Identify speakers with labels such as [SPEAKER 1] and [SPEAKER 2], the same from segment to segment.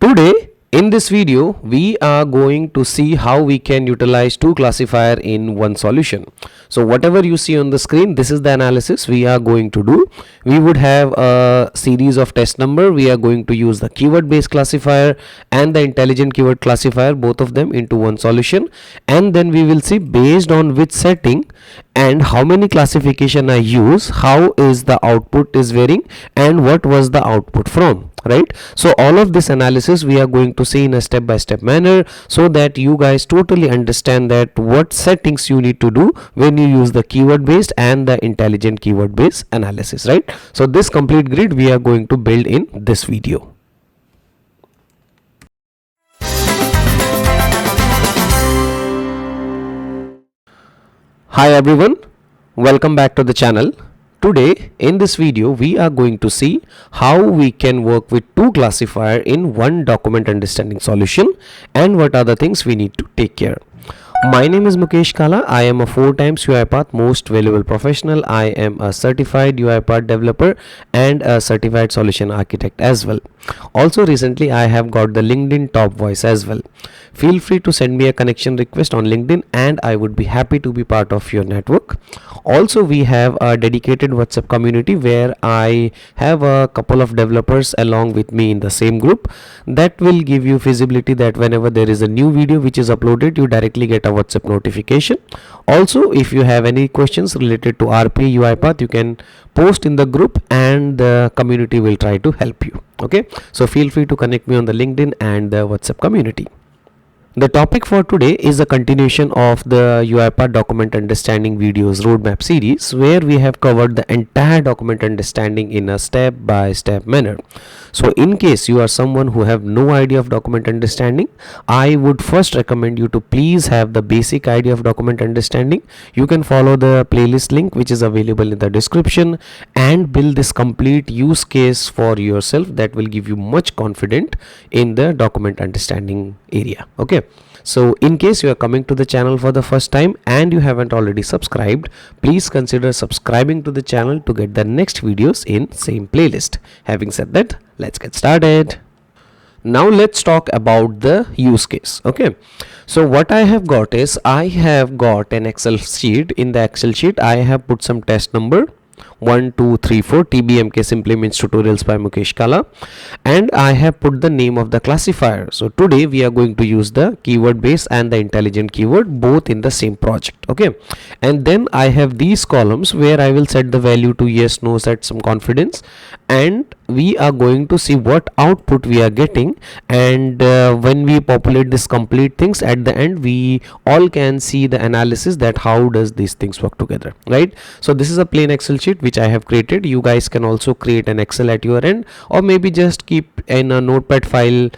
[SPEAKER 1] Today in this video we are going to see how we can utilize two classifier in one solution. So whatever you see on the screen, this is the analysis we are going to do. We would have a series of test number. We are going to use the keyword based classifier and the intelligent keyword classifier, both of them into one solution, and then we will see based on which setting and how many classification I use, how is the output is varying and what was the output from, right? So all of this analysis we are going to see in a step by step manner, so that you guys totally understand that what settings you need to do when you use the keyword based and the intelligent keyword based analysis, right? So this complete grid we are going to build in this video. Hi everyone, welcome back to the channel. Today in this video we are going to see how we can work with two classifier in one document understanding solution and what are the things we need to take care. My name is Mukeshkala. I am a 4 times UiPath most valuable professional. I am a certified UiPath developer and a certified solution architect as well. Also recently I have got the LinkedIn top voice as well. Feel free to send me a connection request on LinkedIn and I would be happy to be part of your network. Also we have a dedicated WhatsApp community where I have a couple of developers along with me in the same group. That will give you visibility that whenever there is a new video which is uploaded, you directly get a WhatsApp notification. Also, if you have any questions related to RPA UiPath, you can post in the group and the community will try to help you. Okay, so feel free to connect me on the LinkedIn and the WhatsApp community. The topic for today is a continuation of the UiPath Document Understanding videos roadmap series, where we have covered the entire document understanding in a step-by-step manner. So in case you are someone who have no idea of document understanding, I would first recommend you to please have the basic idea of document understanding. You can follow the playlist link which is available in the description and build this complete use case for yourself that will give you much confidence in the document understanding area. Okay. So in case you are coming to the channel for the first time and you haven't already subscribed, please consider subscribing to the channel to get the next videos in same playlist. Having said that, let's get started. Now let's talk about the use case. Okay, so what I have got is I have got an Excel sheet. In the Excel sheet I have put some test number 1, 2, 3, 4. TBMK simply means tutorials by Mukeshkala, and I have put the name of the classifier. So today we are going to use the keyword base and the intelligent keyword both in the same project. Okay, and then I have these columns where I will set the value to yes, no, set some confidence, and we are going to see what output we are getting, and when we populate this complete things at the end, we all can see the analysis that how does these things work together, right? So this is a plain Excel sheet which I have created. You guys can also create an Excel at your end, or maybe just keep in a notepad file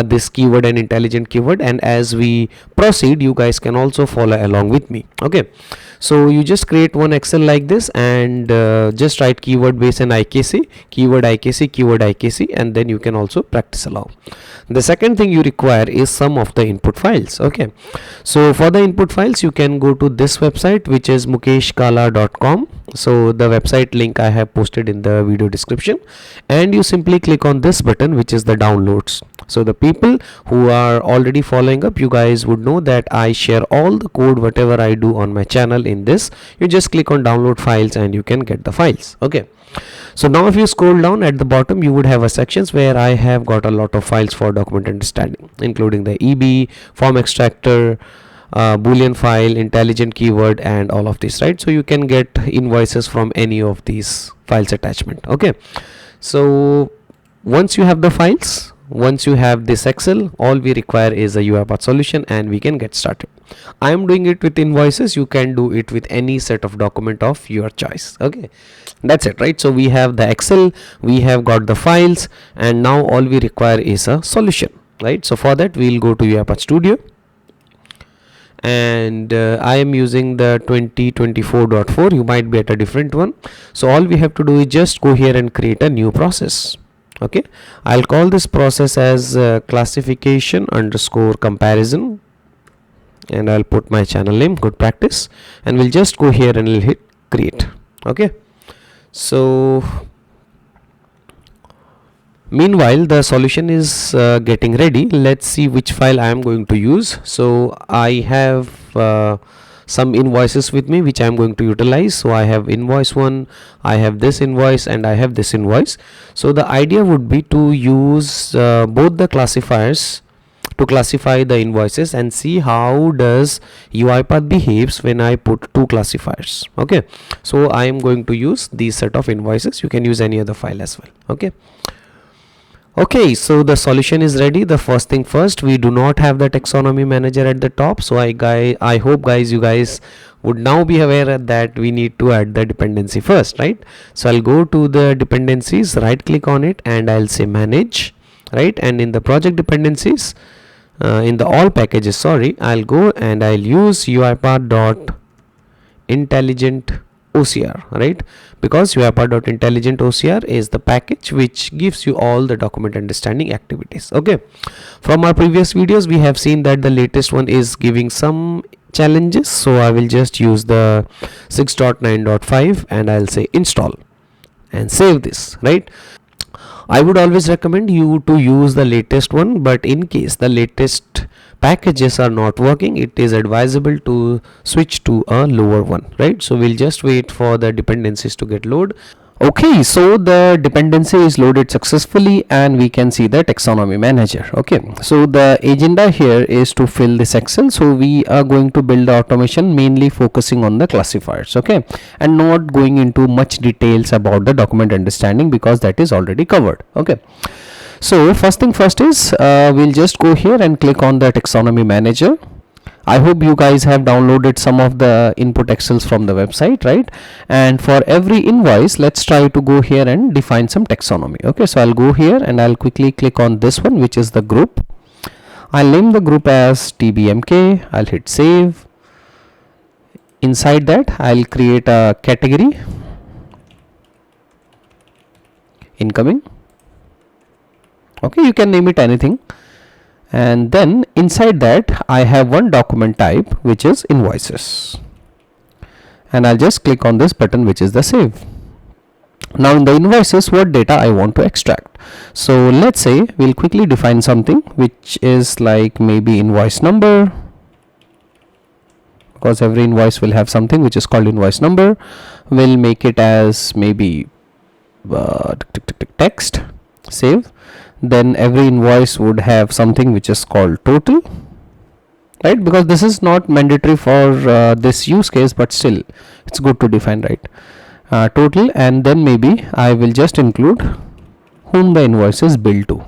[SPEAKER 1] this keyword and intelligent keyword, and as we proceed you guys can also follow along with me. Okay, so you just create one Excel like this and just write keyword base and IKC, keyword IKC, keyword IKC, and then you can also practice along. The second thing you require is some of the input files. Okay, so for the input files you can go to this website which is mukeshkala.com. so the website link I have posted in the video description, and you simply click on this button which is the downloads. So the people who are already following up, you guys would know that I share all the code whatever I do on my channel in this. You just click on download files and you can get the files. Okay, so now if you scroll down at the bottom you would have a sections where I have got a lot of files for document understanding, including the EB, form extractor, boolean file, intelligent keyword, and all of this, right? So you can get invoices from any of these files attachment. Okay, so once you have the files, once you have this Excel, all we require is a UiPath solution and we can get started. I am doing it with invoices. You can do it with any set of document of your choice. Okay, that's it, right? So we have the Excel, we have got the files, and now all we require is a solution, right? So for that we'll go to UiPath Studio, and I am using the 2024.4. you might be at a different one. So all we have to do is just go here and create a new process. Okay, I'll call this process as classification underscore comparison, and I'll put my channel name good practice, and we'll just go here and we'll hit create. Okay, so Meanwhile, the solution is getting ready. Let's see which file I am going to use. So I have some invoices with me which I am going to utilize. So I have invoice 1, I have this invoice, and I have this invoice. So the idea would be to use both the classifiers to classify the invoices and see how does UiPath behaves when I put two classifiers. Okay, so I am going to use these set of invoices. You can use any other file as well. Okay, so the solution is ready. The first thing first, we do not have the taxonomy manager at the top. So I hope guys, you guys would now be aware that we need to add the dependency first, right? So I'll go to the dependencies, right click on it, and I'll say manage, right? And in the project dependencies, in the all packages, sorry, I'll go and I'll use UiPath dot intelligent OCR, right? Because UiPath.intelligent OCR is the package which gives you all the document understanding activities. Okay, from our previous videos we have seen that the latest one is giving some challenges, so I will just use the 6.9.5 and I'll say install and save this, right? I would always recommend you to use the latest one, but in case the latest packages are not working, it is advisable to switch to a lower one, right? So we'll just wait for the dependencies to get loaded. Okay, so the dependency is loaded successfully and we can see the taxonomy manager. Okay, so the agenda here is to fill this Excel. So we are going to build the automation mainly focusing on the classifiers, okay, and not going into much details about the document understanding because that is already covered. Okay, so first thing first is we'll just go here and click on the taxonomy manager. I hope you guys have downloaded some of the input excels from the website, right? And for every invoice, let's try to go here and define some taxonomy. Okay, so I'll go here and I'll quickly click on this one, which is the group. I'll name the group as TBMK. I'll hit save. Inside that, I'll create a category, incoming. Okay, you can name it anything. And then inside that I have one document type which is invoices, and I'll just click on this button which is the save. Now in the invoices, what data I want to extract? So let's say we'll quickly define something which is like maybe invoice number, because every invoice will have something which is called invoice number. We'll make it as maybe text, save. Then every invoice would have something which is called total, right? Because this is not mandatory for this use case, but still it's good to define, right? Total, and then maybe I will just include whom the invoice is billed to.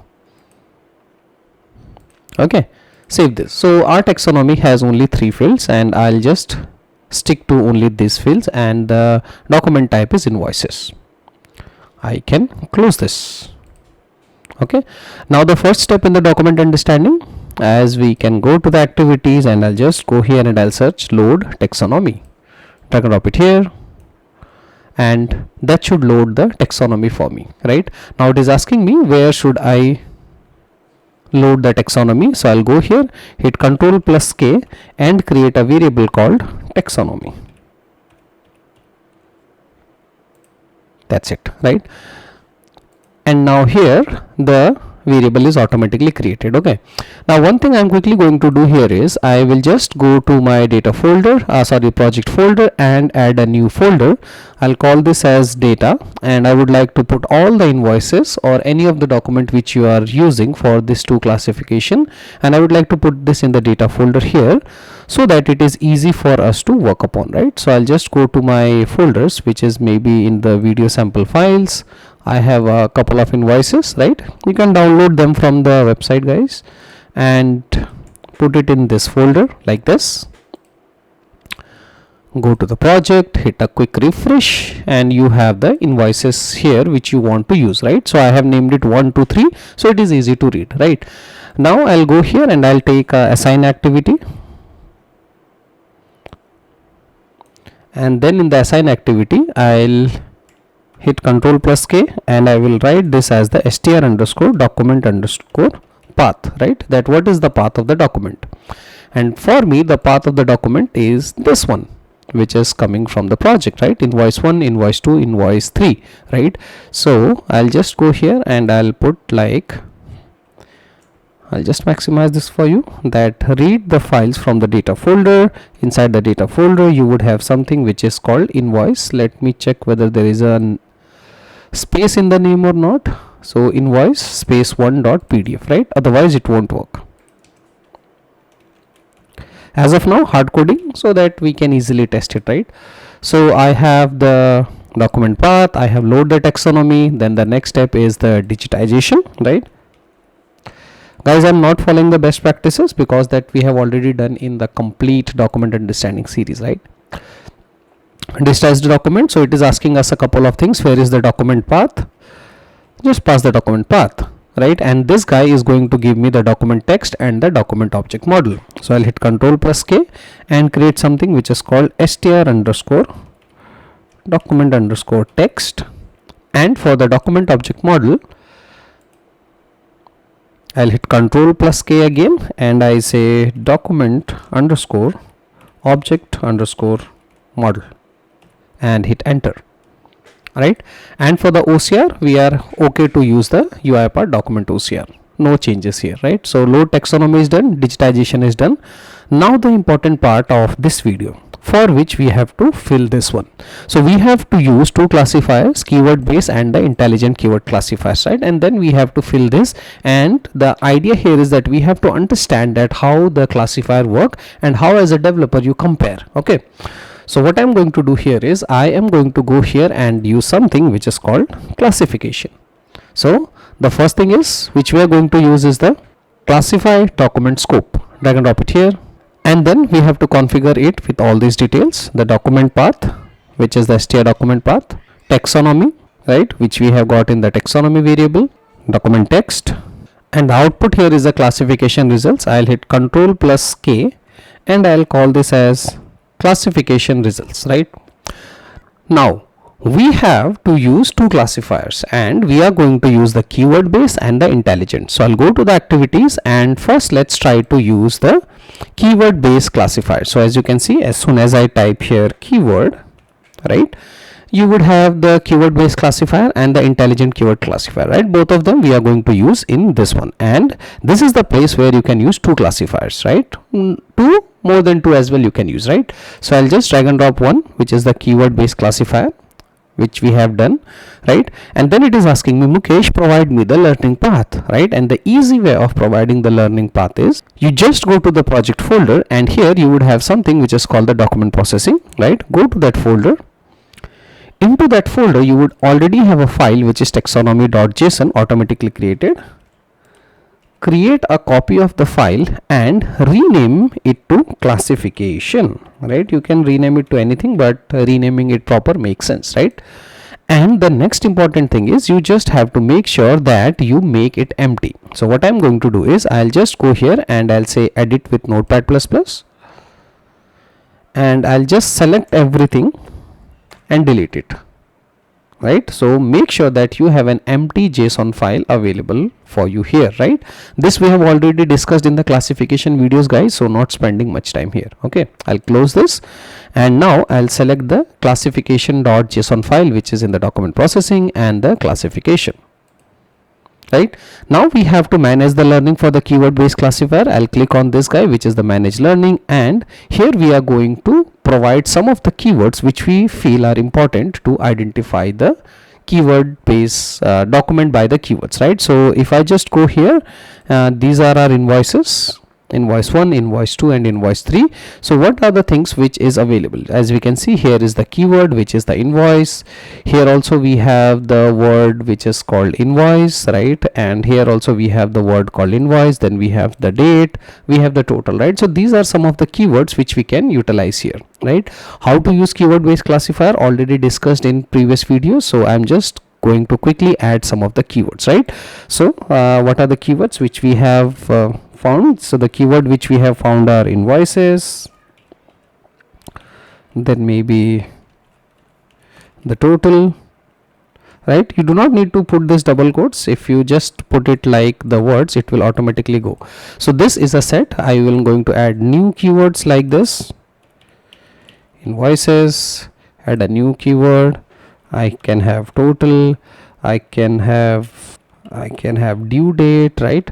[SPEAKER 1] Okay, save this. So our taxonomy has only 3 fields and I'll just stick to only these fields, and the document type is invoices. I can close this. Okay, now the first step in the document understanding, as we can go to the activities, and I'll just go here and I'll search load taxonomy, drag and drop it here, and that should load the taxonomy for me, right? Now it is asking me where should I load the taxonomy. So I'll go here, hit Ctrl+K and create a variable called taxonomy. That's it, right? And now here the variable is automatically created. Okay, now one thing I'm quickly going to do here is I will just go to my data folder, project folder, and add a new folder. I'll call this as data, and I would like to put all the invoices or any of the document which you are using for this 2 classification, and I would like to put this in the data folder here so that it is easy for us to work upon, right? So I'll just go to my folders, which is maybe in the video sample files. I have a couple of invoices, right? You can download them from the website, guys, and put it in this folder like this. Go to the project, hit a quick refresh, and you have the invoices here which you want to use, right? So I have named it 1, 2, 3, so it is easy to read, right? Now I'll go here and I'll take assign activity, and then in the assign activity I'll hit Ctrl+K and I will write this as the str_document_path, right? That what is the path of the document, and for me the path of the document is this one, which is coming from the project, right? Invoice 1, invoice 2, invoice 3, right? So I'll just go here and I'll put like, I'll just maximize this for you, that read the files from the data folder. Inside the data folder you would have something which is called invoice. Let me check whether there is a space in the name or not. So invoice space 1.pdf, right? Otherwise it won't work. As of now, hard coding so that we can easily test it, right? So I have the document path, I have load the taxonomy, then the next step is the digitization, right? Guys, I'm not following the best practices because that we have already done in the complete document understanding series, right? Digitize the document, so it is asking us a couple of things. Where is the document path? Just pass the document path, right? And this guy is going to give me the document text and the document object model. So I'll hit Ctrl+K and create something which is called str underscore document underscore text. And for the document object model, I'll hit Ctrl+K again and I say document underscore object underscore model and hit enter, right? And for the OCR, we are okay to use the UiPath document OCR. No changes here, right? So load taxonomy is done, digitization is done. Now the important part of this video, for which we have to fill this one. So we have to use two classifiers, keyword base and the intelligent keyword classifiers, right? And then we have to fill this, and the idea here is that we have to understand that how the classifier work and how as a developer you compare. Okay, so what I'm going to do here is I am going to go here and use something which is called classification. So the first thing is which we are going to use is the classify document scope. Drag and drop it here, and then we have to configure it with all these details. The document path, which is the str document path, taxonomy, right, which we have got in the taxonomy variable, document text, and the output here is the classification results. I'll hit Ctrl+K and I'll call this as classification results, right? Now we have to use two classifiers and we are going to use the keyword base and the intelligent. So I'll go to the activities and first let's try to use the keyword base classifier. So as you can see, as soon as I type here keyword, right, you would have the keyword based classifier and the intelligent keyword classifier, right? Both of them we are going to use in this one, and this is the place where you can use two classifiers, right? Two, more than two as well you can use, right? So I'll just drag and drop one, which is the keyword based classifier, which we have done, right? And then it is asking me, Mukesh, provide me the learning path, right? And the easy way of providing the learning path is you just go to the project folder, and here you would have something which is called the document processing, right? Go to that folder. Into that folder you would already have a file which is taxonomy.json automatically created. Create a copy of the file and rename it to classification, right? You can rename it to anything, but renaming it proper makes sense, right? And the next important thing is you just have to make sure that you make it empty. So what I'm going to do is I'll just go here and I'll say edit with Notepad++, and I'll just select everything and delete it, right? So make sure that you have an empty JSON file available for you here, right? This we have already discussed in the classification videos, guys, so not spending much time here. Okay, I'll close this, and now I'll select the classification.json file which is in the document processing and the classification. Right now we have to manage the learning for the keyword based classifier. I'll click on this guy which is the manage learning, and here we are going to provide some of the keywords which we feel are important to identify the keyword base document by the keywords, right? So if I just go here, these are our invoices, invoice 1, invoice 2 and invoice 3. So what are the things which is available? As we can see, here is the keyword which is the invoice. Here also we have the word which is called invoice, right? And here also we have the word called invoice, then we have the date, we have the total, right? So these are some of the keywords which we can utilize here, right? How to use keyword based classifier already discussed in previous videos, so I'm just going to quickly add some of the keywords, right? So what are the keywords which we have found? So the keyword which we have found are invoices, then maybe the total, right? You do not need to put this double quotes. If you just put it like the words, it will automatically go. So this is a set. I will going to add new keywords like this, invoices, add a new keyword. I can have total, I can have due date, right?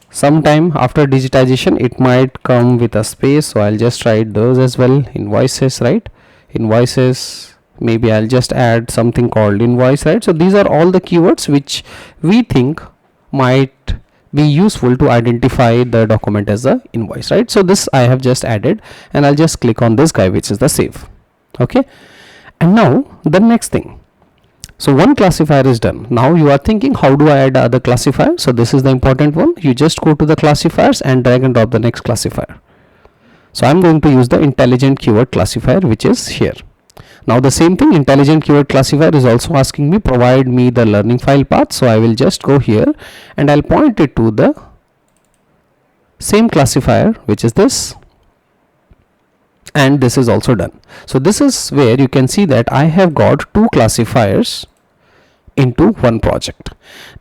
[SPEAKER 1] Sometime after digitization it might come with a space, so I'll just write those as well. Invoices, right? Invoices, maybe I'll just add something called invoice, right? So these are all the keywords which we think might be useful to identify the document as a invoice, right? So this I have just added, and I'll just click on this guy, which is the save. Okay, and now the next thing. So one classifier is done. Now you are thinking, how do I add other classifier? So this is the important one. You just go to the classifiers and drag and drop the next classifier. So I'm going to use the intelligent keyword classifier, which is here. Now the same thing, intelligent keyword classifier is also asking me provide me the learning file path. So I will just go here and I'll point it to the same classifier, which is this, and this is also done. So this is where you can see that I have got two classifiers into one project.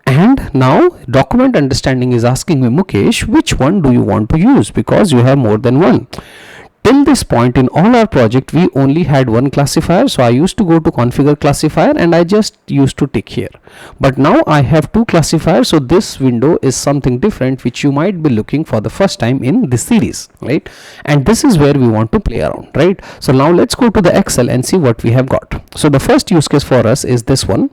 [SPEAKER 1] And now document understanding is asking me, Mukesh, which one do you want to use, because you have more than one. Till this point in all our project we only had one classifier, so I used to go to configure classifier and I just used to tick here. But now I have two classifiers, so this window is something different which you might be looking for the first time in this series, right? And this is where we want to play around, right? So now let's go to the Excel and see what we have got. So the first use case for us is this one,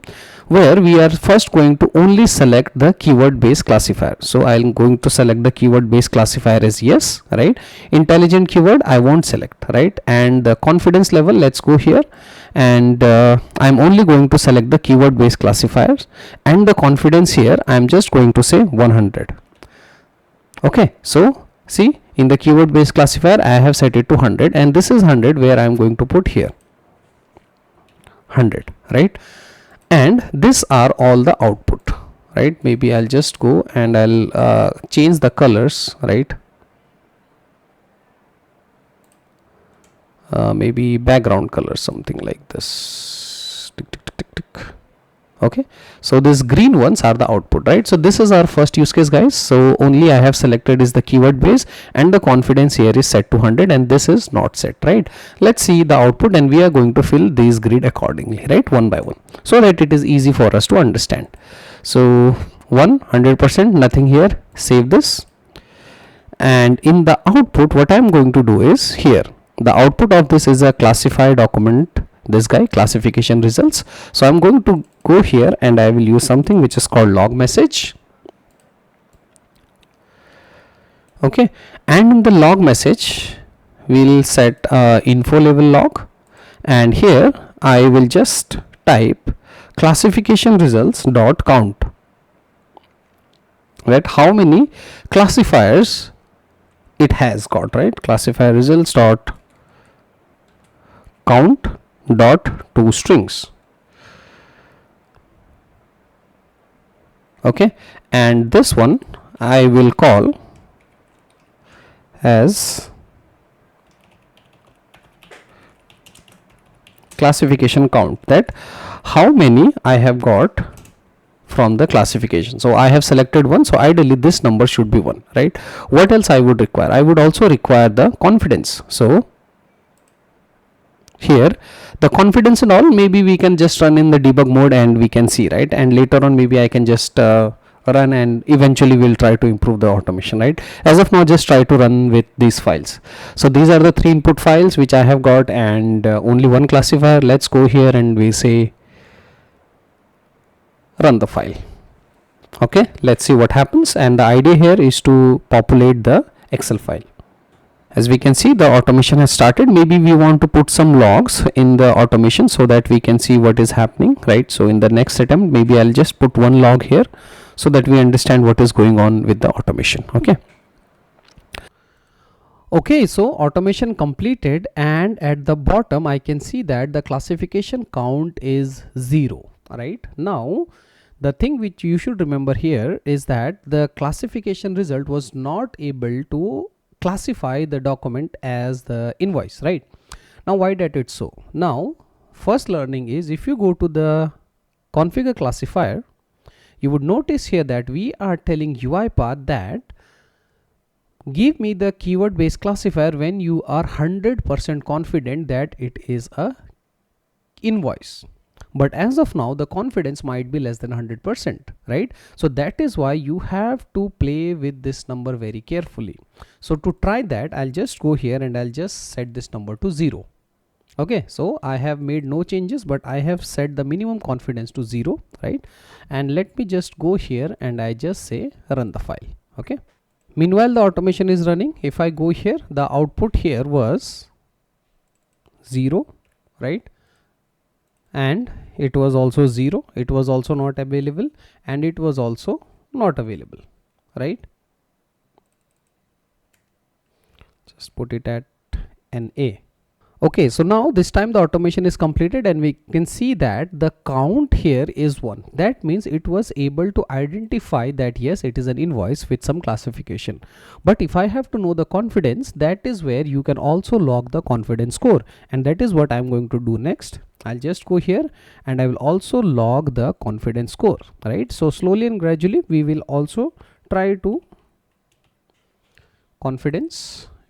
[SPEAKER 1] where we are first going to only select the keyword based classifier. So I'm going to select the keyword based classifier as yes, right? Intelligent keyword I won't select, right? And the confidence level, let's go here, and I'm only going to select the keyword based classifiers, and the confidence here I'm just going to say 100. Okay, so see, in the keyword based classifier I have set it to 100, and this is 100 where I'm going to put here 100, right? And these are all the output, right? Maybe I'll just go and I'll change the colors, right? Maybe background color, something like this. Tick, tick, tick, tick, tick. Okay, so these green ones are the output, right? So this is our first use case, guys. So only I have selected is the keyword base, and the confidence here is set to 100, and this is not set, right? Let's see the output, and we are going to fill these grid accordingly, right, one by one, so that it is easy for us to understand. So 100%, nothing here. Save this, and in the output what I'm going to do is, here the output of this is a classified document, this guy, classification results. So I'm going to go here and I will use something which is called log message. Okay, and in the log message we'll set info level log, and here I will just type classification results dot count, right? How many classifiers it has got, right? Classifier results dot count dot two strings. Okay, and this one I will call as classification count, that how many I have got from the classification. So I have selected one, so ideally this number should be 1, right? What else I would require? I would also require the confidence. So here the confidence and all, maybe we can just run in the debug mode and we can see, right? And later on maybe I can just run, and eventually we'll try to improve the automation, right? As of now, just try to run with these files. So these are the 3 input files which I have got, and only one classifier. Let's go here and we say run the file. Okay, let's see what happens, and the idea here is to populate the Excel file. As we can see, the automation has started. Maybe we want to put some logs in the automation so that we can see what is happening, right? So in the next attempt, maybe I'll just put one log here so that we understand what is going on with the automation. Okay, so automation completed, and at the bottom I can see that the classification count is 0, right? Now the thing which you should remember here is that the classification result was not able to classify the document as the invoice, right? Now why that it's so? Now first learning is, if you go to the configure classifier, you would notice here that we are telling UiPath that Give me the keyword based classifier when you are 100% confident that it is a invoice. But as of now, the confidence might be less than 100%, right? So that is why you have to play with this number very carefully. So to try that, I'll just go here and I'll just set this number to 0. Okay, so I have made no changes, but I have set the minimum confidence to 0, right? And let me just go here and I just say run the file. Okay. Meanwhile, the automation is running. If I go here, the output here was 0, right? And it was also 0. It was also not available, and it was also not available, right? Just put it at an A. Okay, so now this time the automation is completed and we can see that the count here is 1. That means it was able to identify that yes, it is an invoice with some classification. But if I have to know the confidence, that is where you can also log the confidence score, and that is what I'm going to do next. I'll just go here and I will also log the confidence score, right? So slowly and gradually we will also try to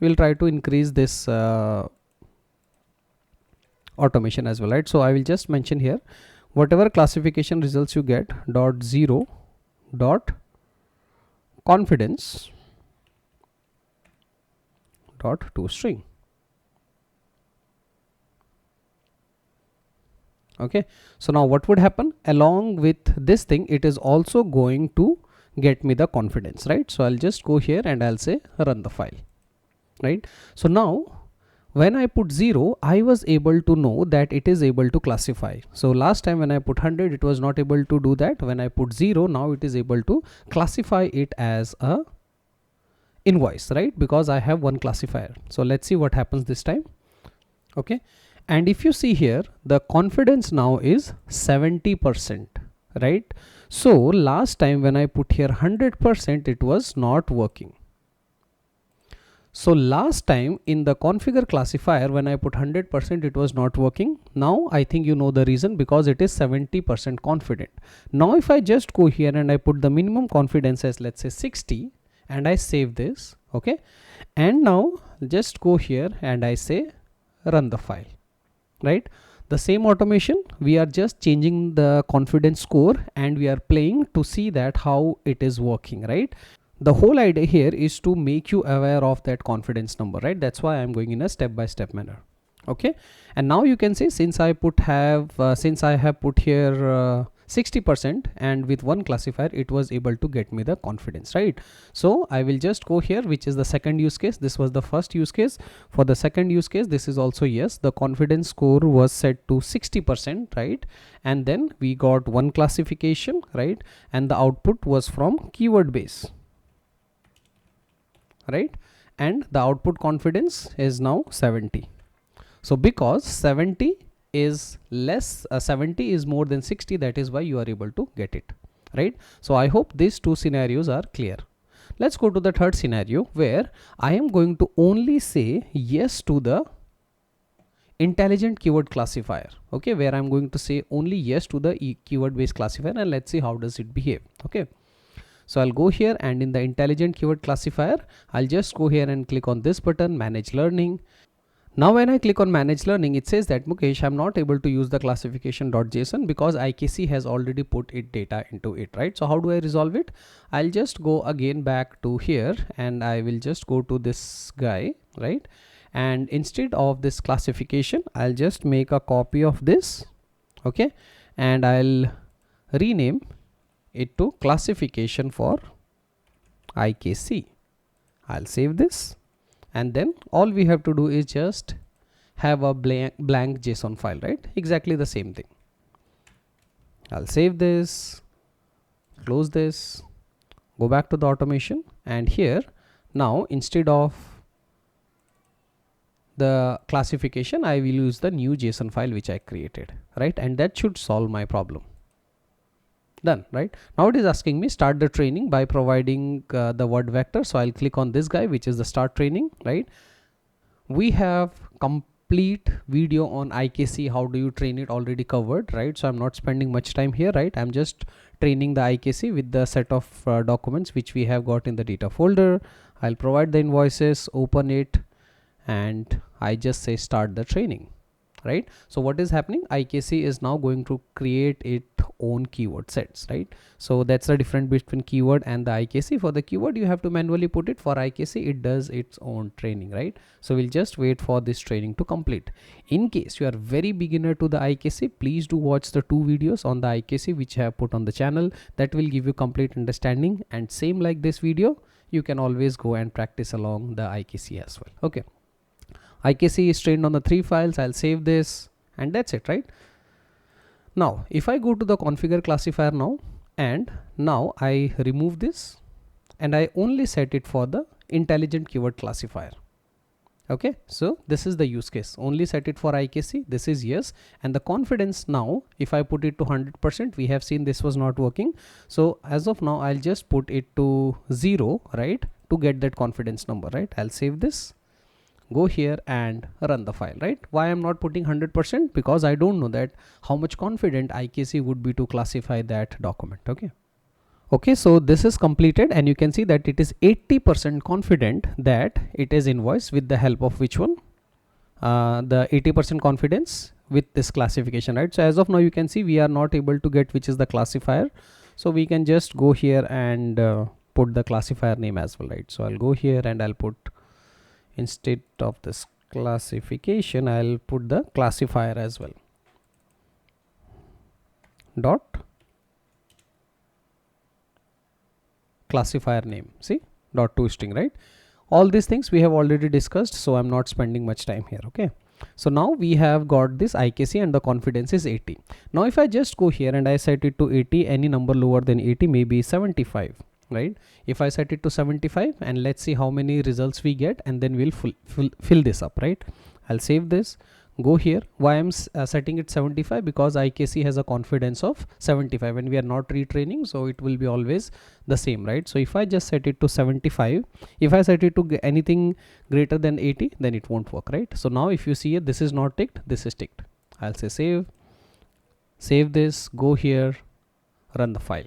[SPEAKER 1] we'll try to increase this automation as well, right? So I will just mention here whatever classification results you get dot 0 dot confidence dot toString. Okay, so now what would happen along with this thing, it is also going to get me the confidence, right? So I'll just go here and I'll say run the file, right? So now when I put 0, I was able to know that it is able to classify. So last time when I put 100, it was not able to do that. When I put 0, now it is able to classify it as a invoice, right? Because I have one classifier. So let's see what happens this time. Okay. And if you see here, the confidence now is 70%, right? So last time when I put here 100%, it was not working. So last time in the configure classifier, when I put 100%, it was not working. Now I think you know the reason, because it is 70% confident. Now if I just go here and I put the minimum confidence as let's say 60 and I save this, okay. And now just go here and I say run the file, right? The same automation, we are just changing the confidence score and we are playing to see that how it is working, right? The whole idea here is to make you aware of that confidence number, right? That's why I'm going in a step-by-step manner. Okay, and now you can say since I have put here 60% and with one classifier, it was able to get me the confidence, right? So I will just go here, which is the second use case. This was the first use case. For the second use case, this is also yes, the confidence score was set to 60%, right? And then we got one classification, right? And the output was from keyword base, right? And the output confidence is now 70. So because 70 is less, 70 is more than 60, that is why you are able to get it, right? So I hope these two scenarios are clear. Let's go to the third scenario where I am going to only say yes to the intelligent keyword classifier, okay, where I'm going to say only yes to the keyword based classifier, and let's see how does it behave. Okay, so I'll go here and in the intelligent keyword classifier, I'll just go here and click on this button, manage learning. Now when I click on manage learning, it says that Mukesh, I'm not able to use the classification.json because IKC has already put it data into it, right? So how do I resolve it? I'll just go again back to here and I will just go to this guy, right? And instead of this classification, I'll just make a copy of this, okay? And I'll rename it to classification for IKC. I'll save this, and then all we have to do is just have a blank JSON file, right? Exactly the same thing. I'll save this, close this, go back to the automation, and here now instead of the classification, I will use the new JSON file which I created, right? And that should solve my problem. Done, right? Now it is asking me start the training by providing the word vector. So I'll click on this guy, which is the start training, right? We have completed
[SPEAKER 2] complete video on IKC, how do you train it, already covered, right? So I'm not spending much time here, right? I'm just training the IKC with the set of documents which we have got in the data folder. I'll provide the invoices, open it, and I just say start the training, right? So what is happening, IKC is now going to create its own keyword sets, right? So that's the difference between keyword and the IKC. For the keyword you have to manually put it, for IKC it does its own training, right? So we'll just wait for this training to complete. In case you are very beginner to the IKC, please do watch the 2 videos on the IKC which I have put on the channel. That will give you complete understanding, and same like this video, you can always go and practice along the IKC as well. Okay, IKC is trained on the 3 files. I'll save this, and that's it, right? Now if I go to the configure classifier now, and now I remove this and I only set it for the intelligent keyword classifier. Okay, so this is the use case, only set it for IKC, this is yes. And the confidence now, if I put it to 100%, we have seen this was not working. So as of now I'll just put it to 0, right, to get that confidence number, right? I'll save this, go here and run the file, right? Why I'm not putting 100%? Because I don't know that how much confident IKC would be to classify that document. Okay, so this is completed, and you can see that it is 80% confident that it is invoiced with the help of which one? The 80% confidence with this classification, right? So as of now you can see we are not able to get which is the classifier. So we can just go here and put the classifier name as well, right? So I'll go here and I'll put, instead of this classification, I'll put the classifier as well. Dot classifier name, see, dot toString, right? All these things we have already discussed, so I'm not spending much time here. Okay, so now we have got this IKC and the confidence is 80. Now if I just go here and I set it to 80, any number lower than 80, maybe 75, right? If I set it to 75, and let's see how many results we get, and then we'll fill this up, right? I'll save this, go here. Why I'm setting it 75? Because IKC has a confidence of 75 and we are not retraining, so it will be always the same, right? So if I just set it to 75, if I set it to anything greater than 80, then it won't work, right? So now if you see it, this is not ticked, this is ticked. I'll say save this, go here, run the file.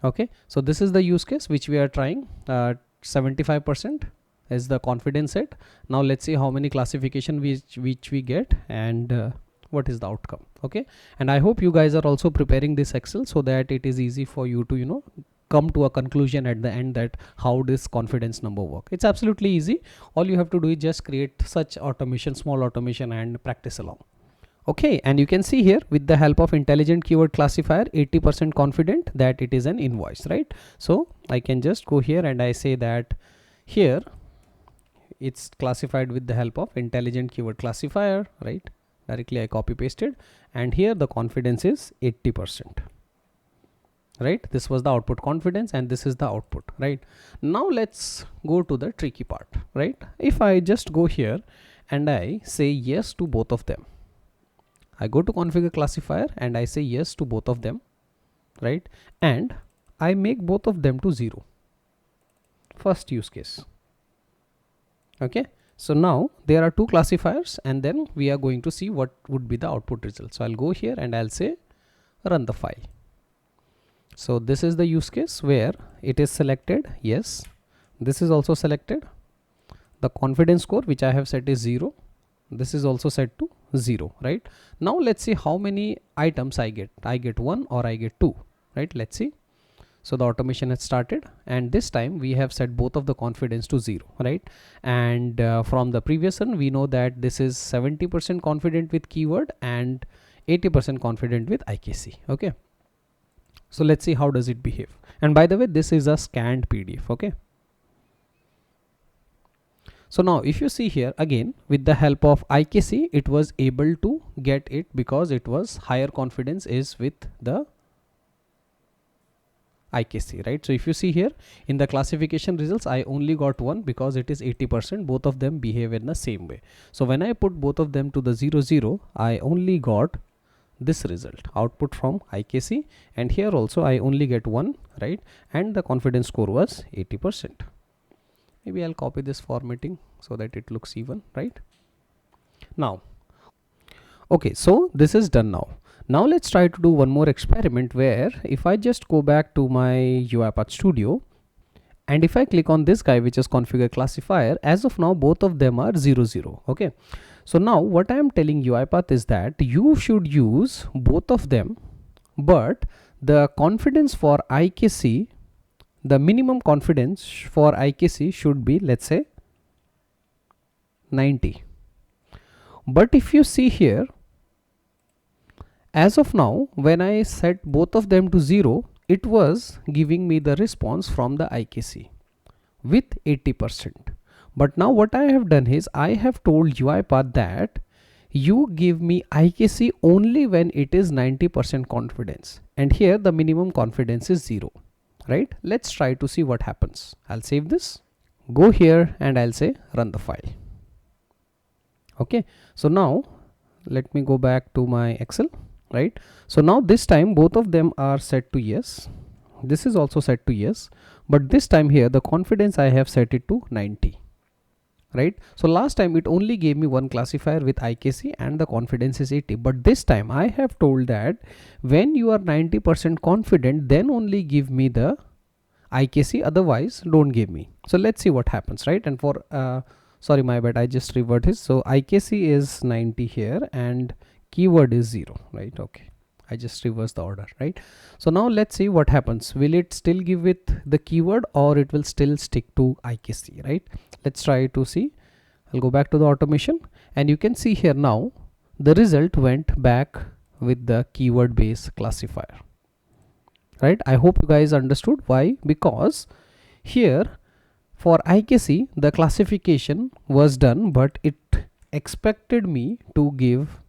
[SPEAKER 2] Okay, so this is the use case which we are trying. 75% is the confidence set. Now let's see how many classification which we get, and what is the outcome. Okay, and I hope you guys are also preparing this Excel so that it is easy for you to come to a conclusion at the end that how this confidence number work. It's absolutely easy. All you have to do is just create such automation, small automation, and practice along. Okay, and you can see here with the help of intelligent keyword classifier, 80% confident that it is an invoice, right? So I can just go here and I say that here it's classified with the help of intelligent keyword classifier, right? Directly I copy pasted, and here the confidence is 80%, right? This was the output confidence and this is the output, right? Now let's go to the tricky part, right? If I just go here and I say yes to both of them, I go to configure classifier and I say yes to both of them, right? And I make both of them to 0. First use case. Okay, so now there are 2 classifiers, and then we are going to see what would be the output result. So I'll go here and I'll say run the file. So this is the use case where it is selected, yes. This is also selected. The confidence score which I have set is 0. This is also set to 0, right? Now let's see how many items I get. I get 1 or I get 2, right? Let's see. So the automation has started, and this time we have set both of the confidence to 0, right? And from the previous one we know that this is 70% confident with keyword and 80% confident with IKC. Okay, so let's see how does it behave. And by the way, this is a scanned PDF. Okay, so now if you see here again, with the help of IKC it was able to get it because it was higher confidence is with the IKC, right? So if you see here in the classification results, I only got 1 because it is 80%. Both of them behave in the same way. So when I put both of them to the 0, 0, I only got this result, output from IKC, and here also I only get 1, right? And the confidence score was 80%. Maybe I'll copy this formatting so that it looks even, right? Now, okay, so this is done now. Now let's try to do one more experiment where if I just go back to my UiPath Studio and if I click on this guy, which is configure classifier, as of now both of them are 0 0. Okay, so now what I am telling UiPath is that you should use both of them, but the confidence for IKC, the minimum confidence for IKC should be, let's say, 90. But if you see here, as of now, when I set both of them to 0, it was giving me the response from the IKC with 80%. But now what I have done is I have told UiPath that you give me IKC only when it is 90% confidence, and here the minimum confidence is 0, right? Let's try to see what happens. I'll save this, go here, and I'll say run the file. Okay, so now let me go back to my Excel, right? So now this time both of them are set to yes, this is also set to yes, but this time here the confidence I have set it to 90, right? So last time it only gave me one classifier with IKC and the confidence is 80, but this time I have told that when you are 90% confident, then only give me the IKC, otherwise don't give me. So let's see what happens, right? And for sorry, my bad, I just revert this. So IKC is 90 here and keyword is 0, right? Okay, I just reverse the order, right? So now let's see what happens. Will it still give with the keyword or it will still stick to IKC, right? Let's try to see. I'll go back to the automation and you can see here now the result went back with the keyword based classifier, right? I hope you guys understood why. Because here for IKC the classification was done, but it expected me to give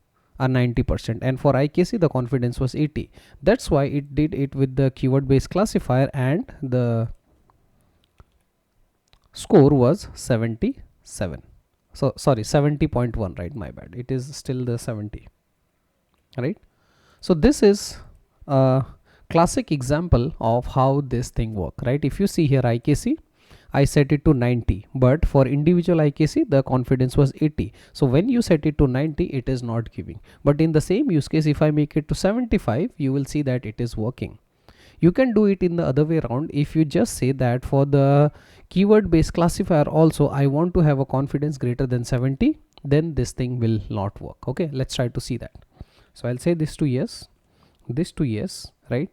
[SPEAKER 2] a 90%, and for IKC the confidence was 80. That's why it did it with the keyword based classifier and the score was 77. So sorry, 70.1, right? My bad, it is still the 70, right? So this is a classic example of how this thing work, right? If you see here IKC, I set it to 90, but for individual IKC the confidence was 80. So when you set it to 90, it is not giving. But in the same use case, if I make it to 75, you will see that it is working. You can do it in the other way around. If you just say that for the keyword based classifier also I want to have a confidence greater than 70, then this thing will not work. Okay, let's try to see that. So I'll say this to yes, this to yes, right?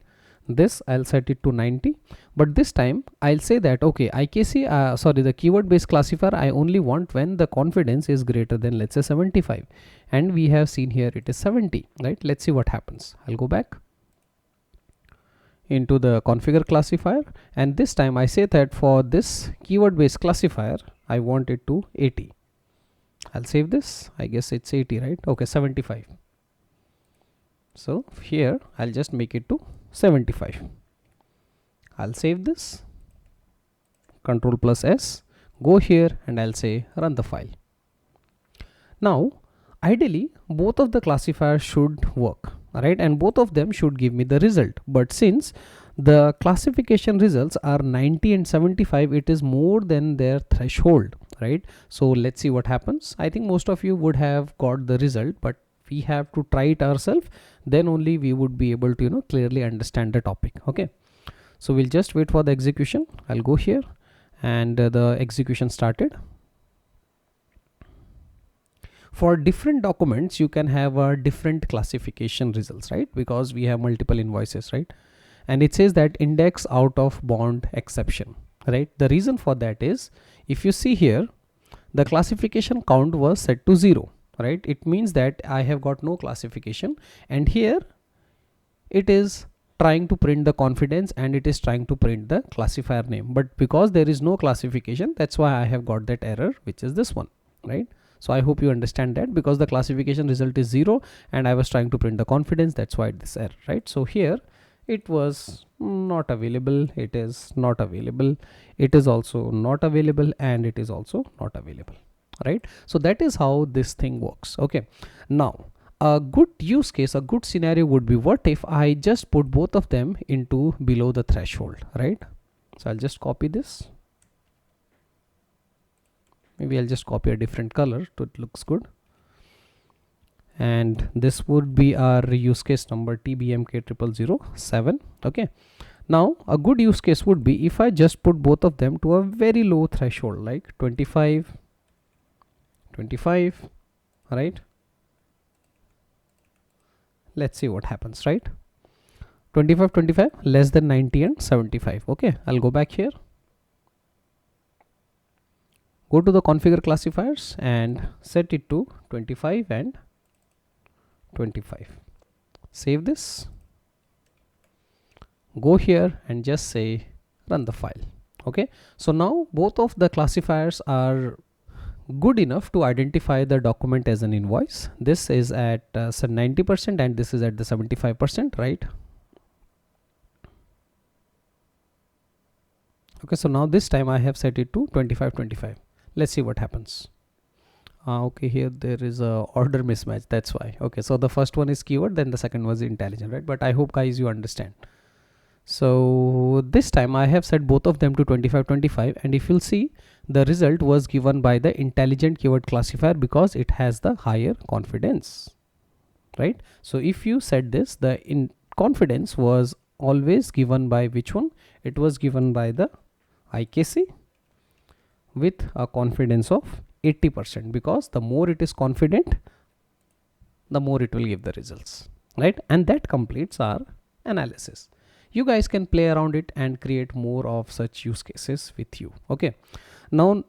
[SPEAKER 2] This I'll set it to 90, but this time I'll say that okay, IKC sorry, the keyword based classifier I only want when the confidence is greater than, let's say, 75, and we have seen here it is 70, right? Let's see what happens. I'll go back into the configure classifier and this time I say that for this keyword based classifier I want it to 80. I'll save this. I guess it's 80, right? Okay, 75. So here I'll just make it to 75. I'll save this, Control plus S, go here and I'll say run the file. Now ideally both of the classifiers should work, right? And both of them should give me the result, but since the classification results are 90 and 75, it is more than their threshold, right? So let's see what happens. I think most of you would have got the result, but we have to try it ourselves, then only we would be able to clearly understand the topic. Okay, so we'll just wait for the execution. I'll go here and the execution started. For different documents you can have a different classification results, right? Because we have multiple invoices, right? And it says that index out of bound exception, right? The reason for that is, if you see here, the classification count was set to 0, right? It means that I have got no classification, and here it is trying to print the confidence and it is trying to print the classifier name, but because there is no classification, that's why I have got that error, which is this one, right? So I hope you understand that, because the classification result is 0 and I was trying to print the confidence, that's why this error, right? So here it was not available, it is not available, it is also not available, and it is also not available, right? So that is how this thing works. Okay, now a good use case, a good scenario would be, what if I just put both of them into below the threshold, right? So I'll just copy this. Maybe I'll just copy a different color so it looks good. and this would be our use case number TBMK0007. Okay, now a good use case would be if I just put both of them to a very low threshold like 25, right? Let's see what happens, right? 25 less than 90 and 75. Okay, I'll go back here, go to the configure classifiers and set it to 25 and 25. Save this, go here and just say run the file. Okay, so now both of the classifiers are good enough to identify the document as an invoice. This is at 90% and this is at the 75%, right? Okay, so now this time I have set it to 25. Let's see what happens. Okay, here there is a order mismatch, that's why. Okay, so the first one is keyword, then the second was intelligent, right? But I hope guys you understand. So this time I have set both of them to 25, and if you'll see, the result was given by the intelligent keyword classifier because it has the higher confidence, right? So if you set this, the confidence was always given by which one? It was given by the IKC with a confidence of 80%, because the more it is confident, the more it will give the results, right? And that completes our analysis. You guys can play around it and create more of such use cases with you. Okay, now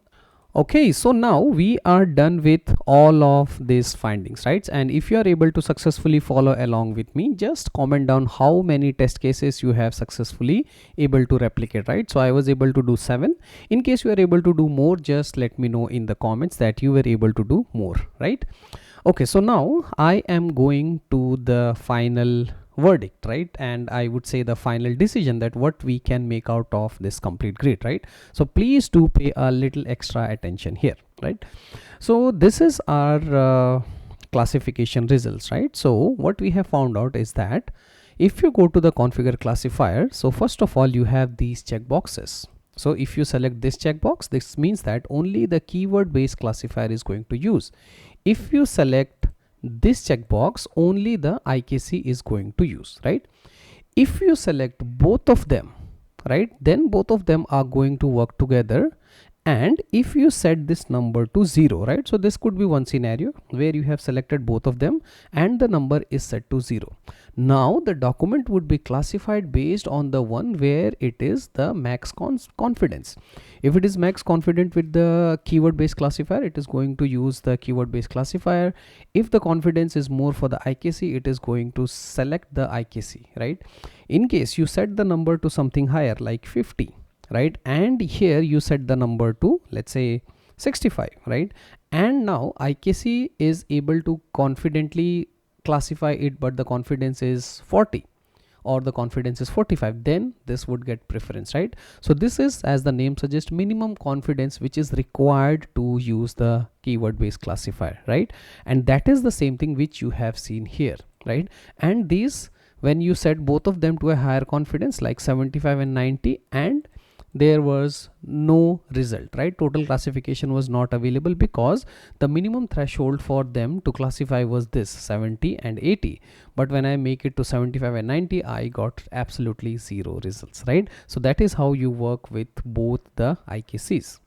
[SPEAKER 2] so now we are done with all of these findings, right? And if you are able to successfully follow along with me, just comment down how many test cases you have successfully able to replicate, right? So I was able to do 7. In case you are able to do more, just let me know in the comments that you were able to do more, right? Okay, so now I am going to the final verdict, right? And I would say the final decision that what we can make out of this complete grid, right? So please do pay a little extra attention here, right? So this is our classification results, right? So what we have found out is that if you go to the configure classifier, so first of all you have these checkboxes. So if you select this checkbox, this means that only the keyword based classifier is going to use. If you select this checkbox, only the IKC is going to use, right? If you select both of them, right, then both of them are going to work together. And if you set this number to 0, right, so this could be one scenario where you have selected both of them and the number is set to 0. Now the document would be classified based on the one where it is the max confidence. If it is max confident with the keyword based classifier, it is going to use the keyword based classifier. If the confidence is more for the IKC, it is going to select the IKC, right? In case you set the number to something higher like 50, right, and here you set the number to, let's say, 65, right, and now IKC is able to confidently classify it, but the confidence is 40 or the confidence is 45, then this would get preference, right? So this is, as the name suggests, minimum confidence which is required to use the keyword based classifier, right? And that is the same thing which you have seen here, right? And these, when you set both of them to a higher confidence like 75 and 90, and there was no result, right? Total classification was not available because the minimum threshold for them to classify was this 70 and 80. But when I make it to 75 and 90, I got absolutely 0 results, right? So that is how you work with both the IKCs.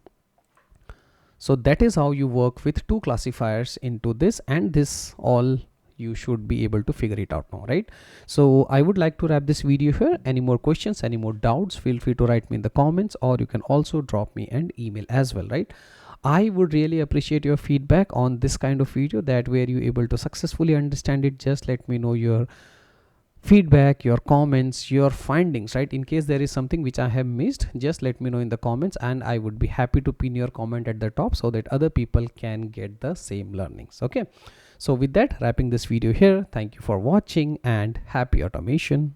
[SPEAKER 2] So that is how you work with two classifiers into this, and this all you should be able to figure it out now, right? So I would like to wrap this video here. Any more questions, any more doubts, feel free to write me in the comments, or you can also drop me an email as well, right? I would really appreciate your feedback on this kind of video, that were you able to successfully understand it. Just let me know your feedback, your comments, your findings, right? In case there is something which I have missed, just let me know in the comments, and I would be happy to pin your comment at the top so that other people can get the same learnings. Okay, so with that, wrapping this video here. Thank you for watching and happy automation.